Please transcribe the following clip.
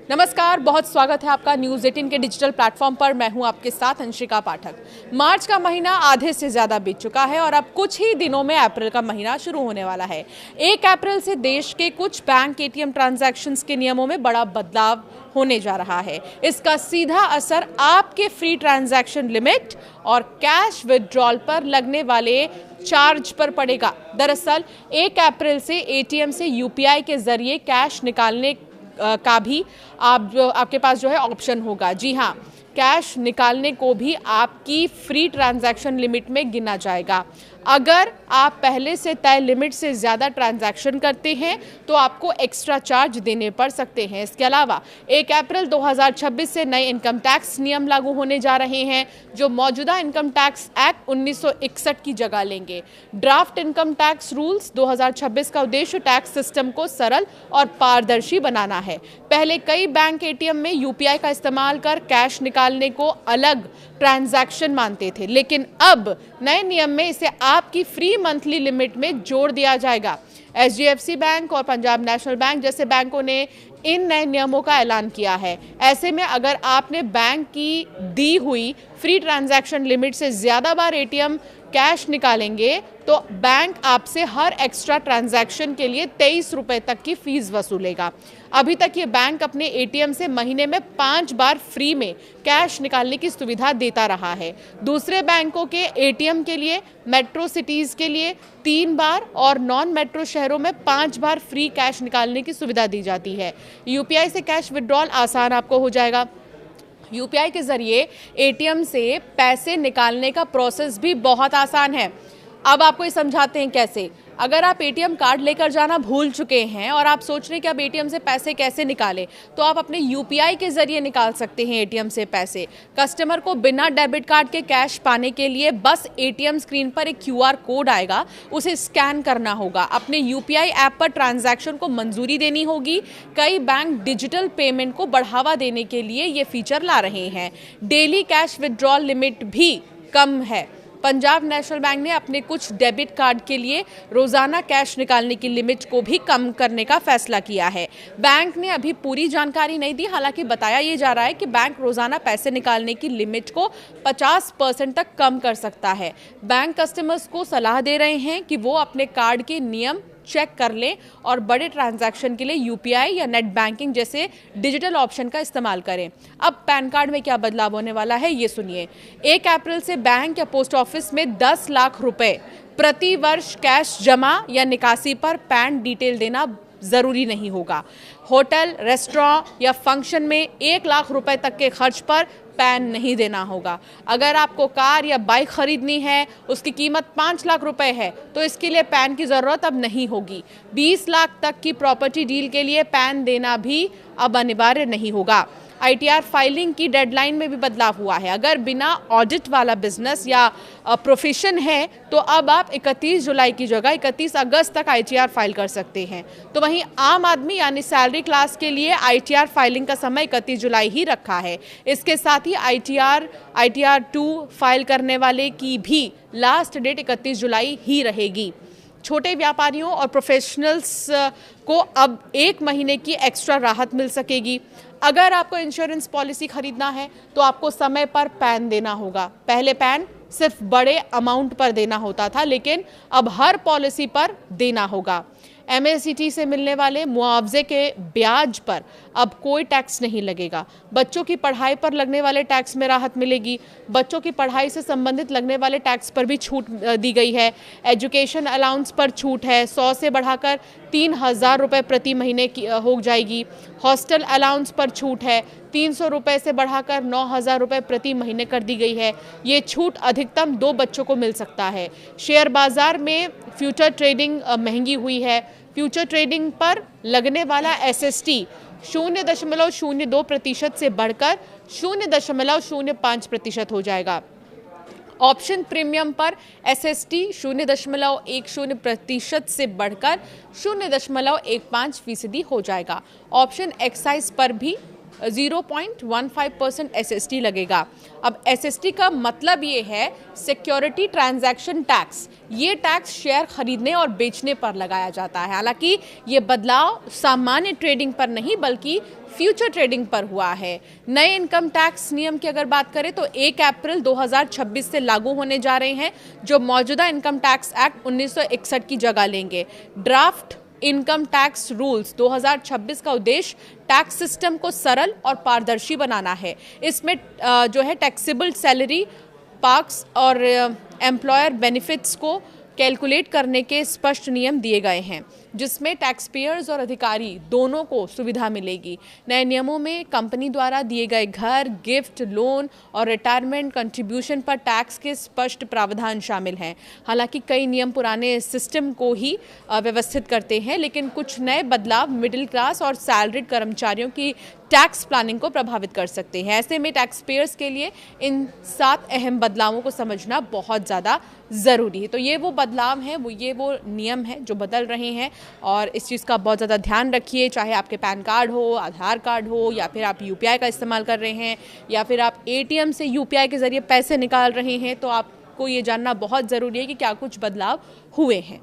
नमस्कार, बहुत स्वागत है आपका न्यूज़ 18 के डिजिटल प्लेटफॉर्म पर। मैं हूं आपके साथ अंशिका पाठक। मार्च का महीना आधे से ज़्यादा बीत चुका है और अब कुछ ही दिनों में अप्रैल का महीना शुरू होने वाला है। 1 अप्रैल से देश के कुछ बैंक एटीएम ट्रांजैक्शंस के नियमों में बड़ा बदलाव होने जा रहा है। इसका सीधा असर आपके फ्री ट्रांजैक्शन लिमिट और कैश विड्रॉल पर लगने वाले चार्ज पर पड़ेगा। दरअसल 1 अप्रैल से एटीएम से यूपीआई के जरिए कैश निकालने का भी आपके पास जो है ऑप्शन होगा। जी हाँ, कैश निकालने को भी आपकी फ्री ट्रांजैक्शन लिमिट में गिना जाएगा। अगर आप पहले से तय लिमिट से ज़्यादा ट्रांजैक्शन करते हैं तो आपको एक्स्ट्रा चार्ज देने पड़ सकते हैं। इसके अलावा 1 अप्रैल 2026 से नए इनकम टैक्स नियम लागू होने जा रहे हैं जो मौजूदा इनकम टैक्स एक्ट 1961 की जगह लेंगे। ड्राफ्ट इनकम टैक्स रूल्स 2026 का उद्देश्य टैक्स सिस्टम को सरल और पारदर्शी बनाना है। पहले कई बैंक एटीएम में यूपीआई का इस्तेमाल कर कैश निकालने को अलग ट्रांजैक्शन मानते थे, लेकिन अब नए नियम में इसे आपकी फ्री मंथली लिमिट में जोड़ दिया जाएगा। एचडीएफसी बैंक और पंजाब नेशनल बैंक जैसे बैंकों ने इन नए नियमों का ऐलान किया है। ऐसे में अगर आपने बैंक की दी हुई फ्री ट्रांजैक्शन लिमिट से ज़्यादा बार एटीएम कैश निकालेंगे तो बैंक आपसे हर एक्स्ट्रा ट्रांजैक्शन के लिए 23 रुपये तक की फीस वसूलेगा। अभी तक ये बैंक अपने एटीएम से महीने में 5 बार फ्री में कैश निकालने की सुविधा देता रहा है। दूसरे बैंकों के एटीएम के लिए मेट्रो सिटीज़ के लिए 3 बार और नॉन मेट्रो शहरों में 5 बार फ्री कैश निकालने की सुविधा दी जाती है। यूपीआई से कैश विड्रॉल आसान आपको हो जाएगा। यूपीआई के ज़रिए एटीएम से पैसे निकालने का प्रोसेस भी बहुत आसान है। अब आपको ये समझाते हैं कैसे। अगर आप एटीएम कार्ड लेकर जाना भूल चुके हैं और आप सोच रहे हैं कि अब एटीएम से पैसे कैसे निकालें, तो आप अपने यूपीआई के ज़रिए निकाल सकते हैं एटीएम से पैसे। कस्टमर को बिना डेबिट कार्ड के कैश पाने के लिए बस एटीएम स्क्रीन पर एक क्यूआर कोड आएगा, उसे स्कैन करना होगा। अपने यूपीआई ऐप पर ट्रांजैक्शन को मंजूरी देनी होगी। कई बैंक डिजिटल पेमेंट को बढ़ावा देने के लिए ये फीचर ला रहे हैं। डेली कैश विड्रॉल लिमिट भी कम है। पंजाब नेशनल बैंक ने अपने कुछ डेबिट कार्ड के लिए रोज़ाना कैश निकालने की लिमिट को भी कम करने का फैसला किया है। बैंक ने अभी पूरी जानकारी नहीं दी, हालांकि बताया ये जा रहा है कि बैंक रोज़ाना पैसे निकालने की लिमिट को 50% तक कम कर सकता है। बैंक कस्टमर्स को सलाह दे रहे हैं कि वो अपने कार्ड के नियम चेक कर लें और बड़े ट्रांजैक्शन के लिए यूपीआई या नेट बैंकिंग जैसे डिजिटल ऑप्शन का इस्तेमाल करें। अब पैन कार्ड में क्या बदलाव होने वाला है ये सुनिए। 1 अप्रैल से बैंक या पोस्ट ऑफिस में 10 लाख रुपए प्रति वर्ष कैश जमा या निकासी पर पैन डिटेल देना ज़रूरी नहीं होगा। होटल, रेस्टोरेंट या फंक्शन में 1 लाख रुपए तक के खर्च पर पैन नहीं देना होगा। अगर आपको कार या बाइक खरीदनी है, उसकी कीमत 5 लाख रुपए है, तो इसके लिए पैन की ज़रूरत अब नहीं होगी। 20 लाख तक की प्रॉपर्टी डील के लिए पैन देना भी अब अनिवार्य नहीं होगा। आईटीआर फाइलिंग की डेडलाइन में भी बदलाव हुआ है। अगर बिना ऑडिट वाला बिजनेस या प्रोफेशन है तो अब आप 31 जुलाई की जगह 31 अगस्त तक आईटीआर फाइल कर सकते हैं। तो वहीं आम आदमी यानी सैलरी क्लास के लिए आईटीआर फाइलिंग का समय 31 जुलाई ही रखा है। इसके साथ ही आईटीआर 2 फाइल करने वाले की भी लास्ट डेट 31 जुलाई ही रहेगी। छोटे व्यापारियों और प्रोफेशनल्स को अब 1 महीने की एक्स्ट्रा राहत मिल सकेगी। अगर आपको इंश्योरेंस पॉलिसी खरीदना है तो आपको समय पर पैन देना होगा। पहले पैन सिर्फ बड़े अमाउंट पर देना होता था, लेकिन अब हर पॉलिसी पर देना होगा। एमएससीटी से मिलने वाले मुआवजे के ब्याज पर अब कोई टैक्स नहीं लगेगा। बच्चों की पढ़ाई पर लगने वाले टैक्स में राहत मिलेगी। बच्चों की पढ़ाई से संबंधित लगने वाले टैक्स पर भी छूट दी गई है। एजुकेशन अलाउंस पर छूट है, 100 से बढ़ाकर 3000 रुपये प्रति महीने की हो जाएगी। हॉस्टल अलाउंस पर छूट है, 300 रुपये से बढ़ाकर 9000 रुपये प्रति महीने कर दी गई है। ये छूट अधिकतम 2 बच्चों को मिल सकता है। शेयर बाजार में फ्यूचर ट्रेडिंग महंगी हुई है। फ्यूचर ट्रेडिंग पर लगने वाला एसएसटी 0.02% से बढ़कर 0.05% हो जाएगा। ऑप्शन प्रीमियम पर एसएसटी 0.10% से बढ़कर 0.15% हो जाएगा। ऑप्शन एक्साइज पर भी 0.15% एसएसटी लगेगा। अब एसएसटी का मतलब ये है सिक्योरिटी ट्रांजैक्शन टैक्स। ये टैक्स शेयर खरीदने और बेचने पर लगाया जाता है। हालांकि ये बदलाव सामान्य ट्रेडिंग पर नहीं बल्कि फ्यूचर ट्रेडिंग पर हुआ है। नए इनकम टैक्स नियम की अगर बात करें तो 1 अप्रैल 2026 से लागू होने जा रहे हैं, जो मौजूदा इनकम टैक्स एक्ट 1961 की जगह लेंगे। ड्राफ्ट इनकम टैक्स रूल्स 2026 का उद्देश्य टैक्स सिस्टम को सरल और पारदर्शी बनाना है। इसमें जो है टैक्सेबल सैलरी, पार्क्स और एम्प्लॉयर बेनिफिट्स को कैलकुलेट करने के स्पष्ट नियम दिए गए हैं, जिसमें टैक्स पेयर्स और अधिकारी दोनों को सुविधा मिलेगी। नए नियमों में कंपनी द्वारा दिए गए घर, गिफ्ट, लोन और रिटायरमेंट कंट्रीब्यूशन पर टैक्स के स्पष्ट प्रावधान शामिल हैं। हालांकि कई नियम पुराने सिस्टम को ही व्यवस्थित करते हैं, लेकिन कुछ नए बदलाव मिडिल क्लास और सैलरीड कर्मचारियों की टैक्स प्लानिंग को प्रभावित कर सकते हैं। ऐसे में टैक्स पेयर्स के लिए इन 7 अहम बदलावों को समझना बहुत ज़्यादा ज़रूरी है। तो ये वो बदलाव हैं, ये वो नियम हैं जो बदल रहे हैं, और इस चीज़ का बहुत ज़्यादा ध्यान रखिए। चाहे आपके पैन कार्ड हो, आधार कार्ड हो, या फिर आप यूपीआई का इस्तेमाल कर रहे हैं, या फिर आप एटीएम से यूपीआई के ज़रिए पैसे निकाल रहे हैं, तो आपको ये जानना बहुत ज़रूरी है कि क्या कुछ बदलाव हुए हैं।